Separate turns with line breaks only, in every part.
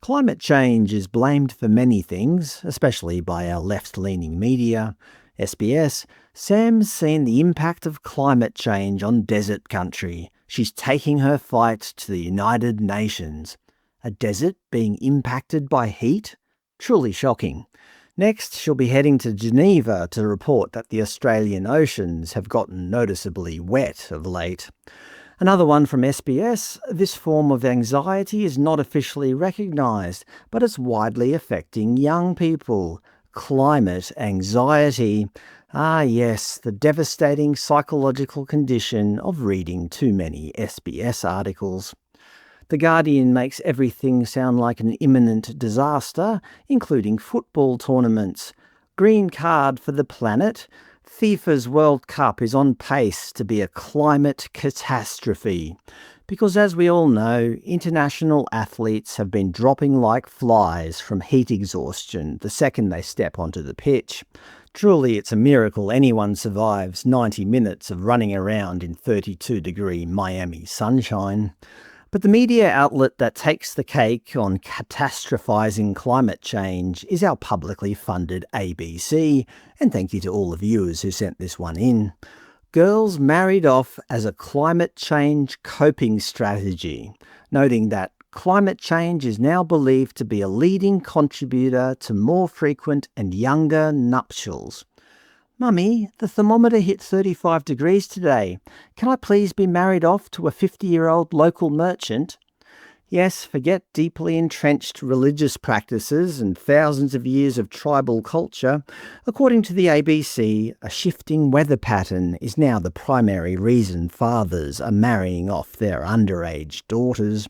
Climate change is blamed for many things, especially by our left-leaning media. SBS, Sam's seen the impact of climate change on desert country. She's taking her fight to the United Nations. A desert being impacted by heat? Truly shocking. Next, she'll be heading to Geneva to report that the Australian oceans have gotten noticeably wet of late. Another one from SBS, this form of anxiety is not officially recognised, but it's widely affecting young people. Climate anxiety. Ah yes, the devastating psychological condition of reading too many SBS articles. The Guardian makes everything sound like an imminent disaster, including football tournaments. Green card for the planet. FIFA's World Cup is on pace to be a climate catastrophe. Because as we all know, international athletes have been dropping like flies from heat exhaustion the second they step onto the pitch. Truly, it's a miracle anyone survives 90 minutes of running around in 32-degree Miami sunshine. But the media outlet that takes the cake on catastrophising climate change is our publicly funded ABC, and thank you to all the viewers who sent this one in. Girls married off as a climate change coping strategy, noting that climate change is now believed to be a leading contributor to more frequent and younger nuptials. Mummy, the thermometer hit 35 degrees today. Can I please be married off to a 50-year-old local merchant? Yes, forget deeply entrenched religious practices and thousands of years of tribal culture. According to the ABC, a shifting weather pattern is now the primary reason fathers are marrying off their underage daughters.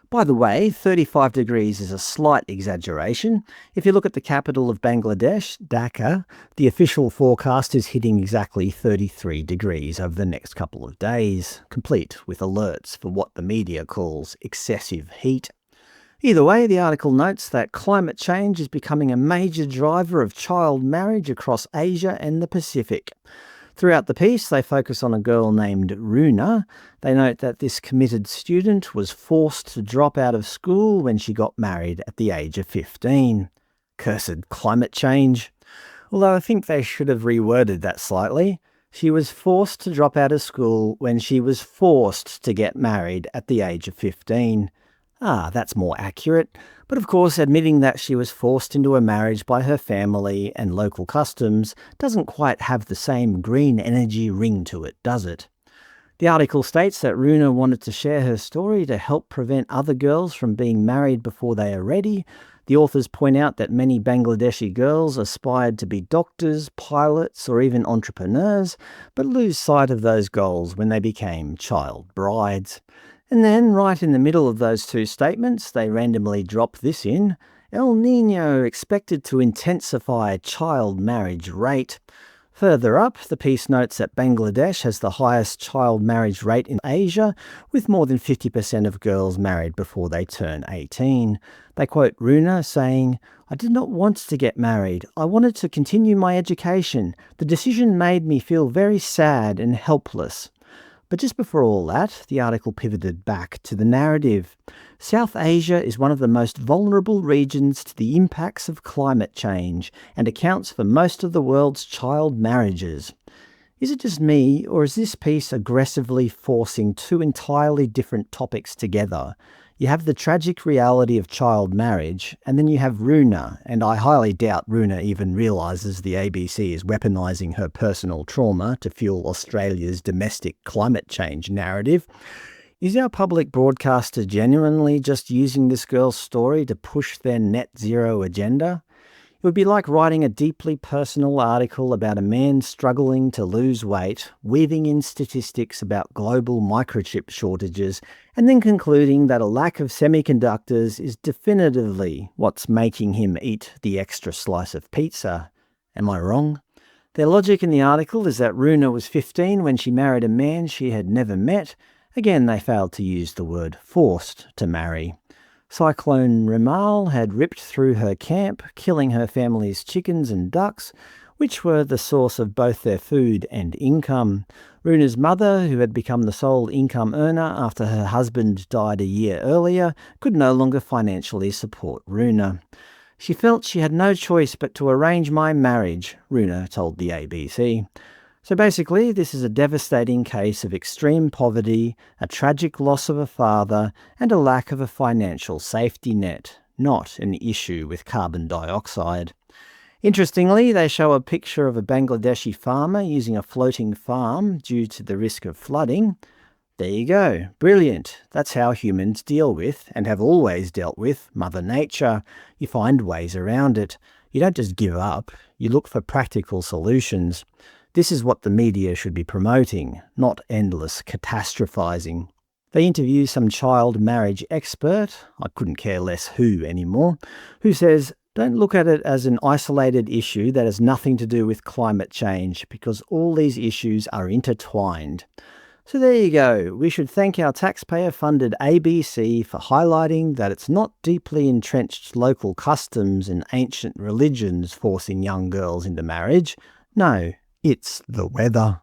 By the way, 35 degrees is a slight exaggeration. If you look at the capital of Bangladesh, Dhaka, the official forecast is hitting exactly 33 degrees over the next couple of days, complete with alerts for what the media calls excessive heat. Either way, the article notes that climate change is becoming a major driver of child marriage across Asia and the Pacific. Throughout the piece, they focus on a girl named Runa. They note that this committed student was forced to drop out of school when she got married at the age of 15. Cursed climate change. Although I think they should have reworded that slightly. She was forced to drop out of school when she was forced to get married at the age of 15. Ah, that's more accurate. But of course, admitting that she was forced into a marriage by her family and local customs doesn't quite have the same green energy ring to it, does it? The article states that Runa wanted to share her story to help prevent other girls from being married before they are ready. The authors point out that many Bangladeshi girls aspired to be doctors, pilots, or even entrepreneurs, but lose sight of those goals when they became child brides. And then, right in the middle of those two statements, they randomly drop this in. El Niño expected to intensify child marriage rate. Further up, the piece notes that Bangladesh has the highest child marriage rate in Asia, with more than 50% of girls married before they turn 18. They quote Runa saying, "I did not want to get married. I wanted to continue my education. The decision made me feel very sad and helpless." But just before all that, the article pivoted back to the narrative. South Asia is one of the most vulnerable regions to the impacts of climate change and accounts for most of the world's child marriages. Is it just me, or is this piece aggressively forcing two entirely different topics together? You have the tragic reality of child marriage, and then you have Runa, and I highly doubt Runa even realises the ABC is weaponising her personal trauma to fuel Australia's domestic climate change narrative. Is our public broadcaster genuinely just using this girl's story to push their net zero agenda? It would be like writing a deeply personal article about a man struggling to lose weight, weaving in statistics about global microchip shortages, and then concluding that a lack of semiconductors is definitively what's making him eat the extra slice of pizza. Am I wrong? Their logic in the article is that Runa was 15 when she married a man she had never met. Again, they failed to use the word forced to marry. Cyclone Remal had ripped through her camp, killing her family's chickens and ducks. which were the source of both their food and income. Runa's mother, who had become the sole income earner after her husband died a year earlier, could no longer financially support Runa. She felt she had no choice but to arrange my marriage, Runa told the ABC. So basically, this is a devastating case of extreme poverty, a tragic loss of a father, and a lack of a financial safety net, not an issue with carbon dioxide. Interestingly, they show a picture of a Bangladeshi farmer using a floating farm due to the risk of flooding. There you go. Brilliant. That's how humans deal with, and have always dealt with, Mother Nature. You find ways around it. You don't just give up. You look for practical solutions. This is what the media should be promoting, not endless catastrophizing. They interview some child marriage expert, I couldn't care less who anymore, who says, don't look at it as an isolated issue that has nothing to do with climate change, because all these issues are intertwined. So there you go. We should thank our taxpayer-funded ABC for highlighting that it's not deeply entrenched local customs and ancient religions forcing young girls into marriage. No, it's the weather.